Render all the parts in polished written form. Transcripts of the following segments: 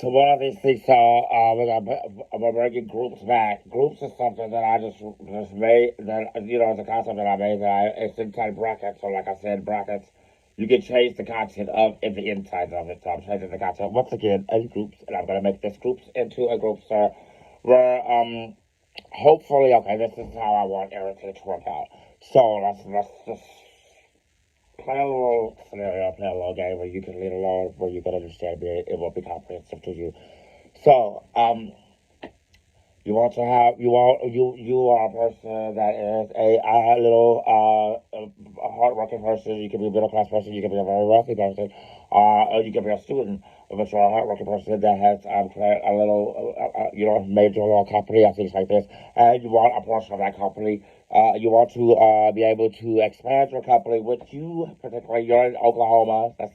So one of these things, we're bringing groups back. Groups is something that I just made, that, it's a concept that I made, it's inside brackets. So like I said, brackets, you can change the content of in the inside of it. So I'm changing the content once again in groups, and I'm gonna make this groups into a group, so where hopefully, okay, this is how I want everything to work out. So let's just play a little scenario, play a little game where you can lead along, where you can understand me, it will be comprehensive to you. So, you want to have you are a person that is a little a hardworking person. You can be a middle class person. You can be a very wealthy person. Or you can be a student, but you're a hardworking person that has a little major law company and things like this, and you want a portion of that company. You want to be able to expand your company, which you particularly you're in Oklahoma. Let's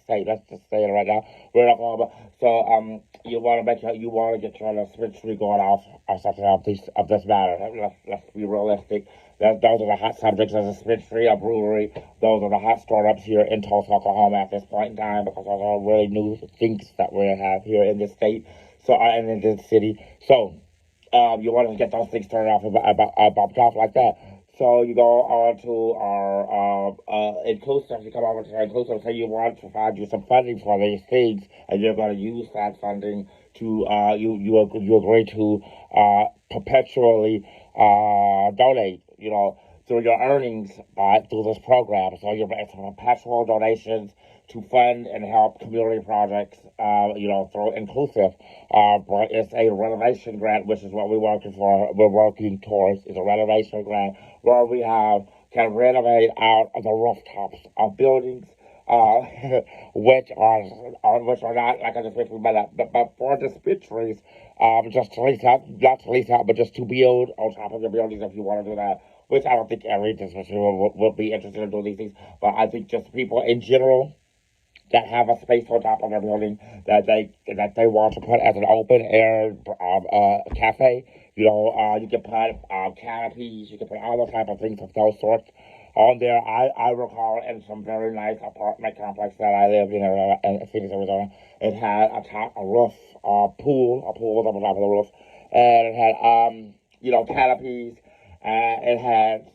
just say it right now. We're in Oklahoma, so you want to you want to get your dispensary going off or something of this matter. Let's be realistic. Those are the hot subjects as a dispensary, a brewery. Those are the hot startups here in Tulsa, Oklahoma at this point in time, because those are really new things that we have here in this state, so and in this city. So you want to get those things started off about off like that. So you go on to our inclusive. You come over to our inclusive. Say you want to find you some funding for these things, and you're going to use that funding to you agree to perpetually donate. Through your earnings through this program. So it's perpetual donations to fund and help community projects. Through inclusive. But it's a renovation grant, which is what we're working for. We're working towards is a renovation grant where we can renovate out of the rooftops of buildings. Uh, which are not like a dispensary, but for dispensaries, just to lease out, not to lease out, but just to build on top of the buildings if you want to do that. Which I don't think every dispensary will be interested in doing these things, but I think just people in general that have a space on top of their building that they want to put as an open air cafe. You can put canopies, you can put all those type of things of those sorts on there. I recall in some very nice apartment complex that I lived in Phoenix, Arizona. It had a roof, a pool was on the top of the roof, and it had canopies. It had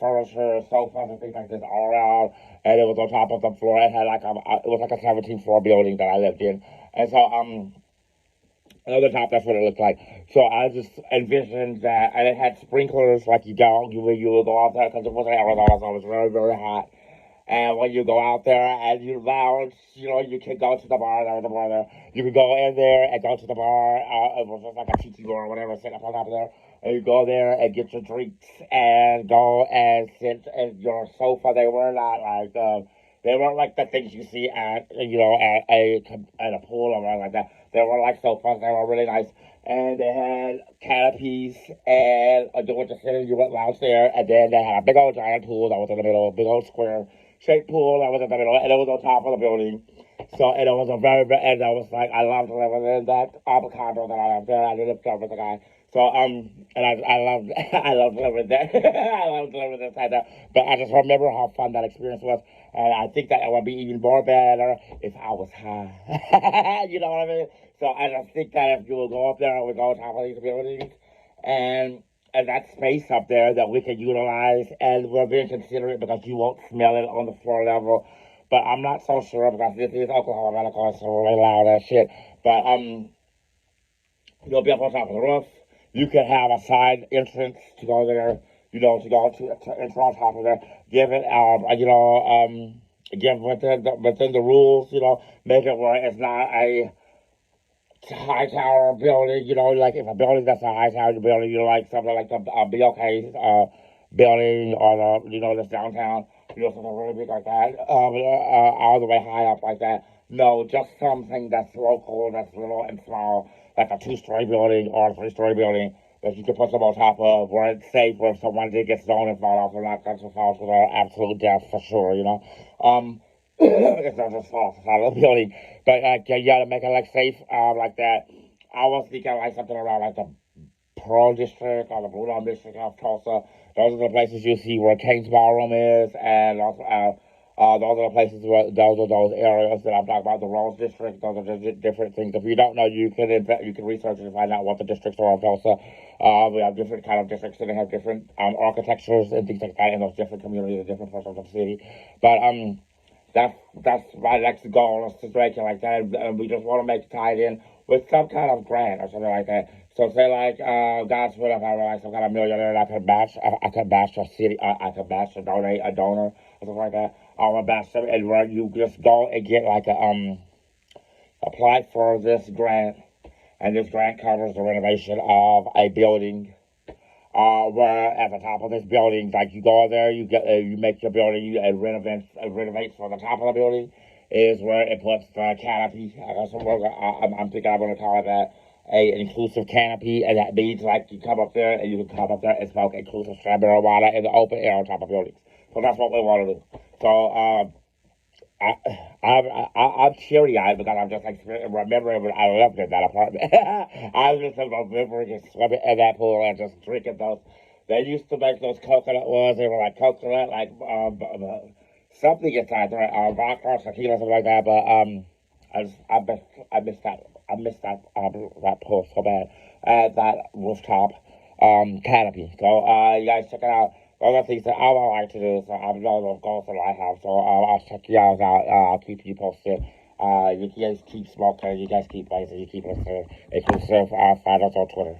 furniture, sofas, and things like this all around, and it was on top of the floor. It had it was like a 17th floor building that I lived in, and so on the top, that's what it looked like. So I just envisioned that, and it had sprinklers like you would go out there because it wasn't Arizona, so it was very very hot. And when you go out there and you lounge, you can go to the bar. There was a bar there. You could go in there and go to the bar. It was just like a tiki bar or whatever, sitting up on top of there. And you go there and get your drinks and go and sit in your sofa. They weren't like the things you see at a pool or anything like that. They were like sofas. They were really nice. And they had canopies and you went to sit and you went lounge there. And then they had a big old giant pool that was in the middle, a big old square shaped pool that was in the middle, and it was on top of the building. So, and it was a and I was like, I loved living in that condo that I lived there. I lived there with the guy. So, and I loved, I loved living there. I loved living inside there. But I just remember how fun that experience was. And I think that it would be even more better if I was high. You know what I mean? So I just think that if you would go up there and we go on top of these buildings and that space up there that we can utilize, and we're being considerate because you won't smell it on the floor level. But I'm not so sure because this is Oklahoma, and of course, it's really loud as shit. But you'll be up on top of the roof. You can have a side entrance to go there. To enter on top of there. Give it, give within the rules. Make it where it's not a high tower building, like if a building that's a high tower building, like something like the BLK building or this downtown, something really big like that, all the way high up like that. No, just something that's local, that's little and small, like a two-story building or a three-story building that you can put them on top of where it's safe, where if someone did get stoned and fall off, they're not going to fall to their absolute death for sure. It's not just fall out of the building. But you gotta make it like safe, like that. I was thinking like something around like the Pearl District or the Blue Dome District of Tulsa. Those are the places you see where Kane's Ballroom is, and also Those are the places where those are those areas that I'm talking about. The Rose District. Those are just different things. If you don't know, you can research and find out what the districts are of Tulsa. We have different kind of districts, and they have different architectures and things like that in those different communities and different parts of the city. But that's my next goal is to make it like that, and we just want to make it tied in with some kind of grant or something like that. So say like God's will, if I were like some kind of millionaire, I could bash a city, I could bash a donor or something like that. I want to bash them, and where you just go and get like a apply for this grant, and this grant covers the renovation of a building. Where at the top of this building, like you go there, you make your building, you renovate for the top of the building, is where it puts the canopy. I'm thinking I'm going to call it that, a inclusive canopy, and that means like you come up there and you can come up there and smoke inclusive strawberry water in the open air on top of buildings. So that's what we want to do. So I, I'm teary eyed because I'm just like remembering when I lived in that apartment. I was just remembering and swimming in that pool and just drinking those. They used to make those coconut ones. They were like coconut, like something inside there, vodka or tequila, something like that. But I missed that pool so bad at that rooftop canopy. So you guys check it out. Those are things that I would like to do. So I'm those goals that I have. So I'll check you guys out. I'll keep you posted. You guys keep smoking. You guys keep blazing. You keep listening. Inclusive. Find us on Twitter.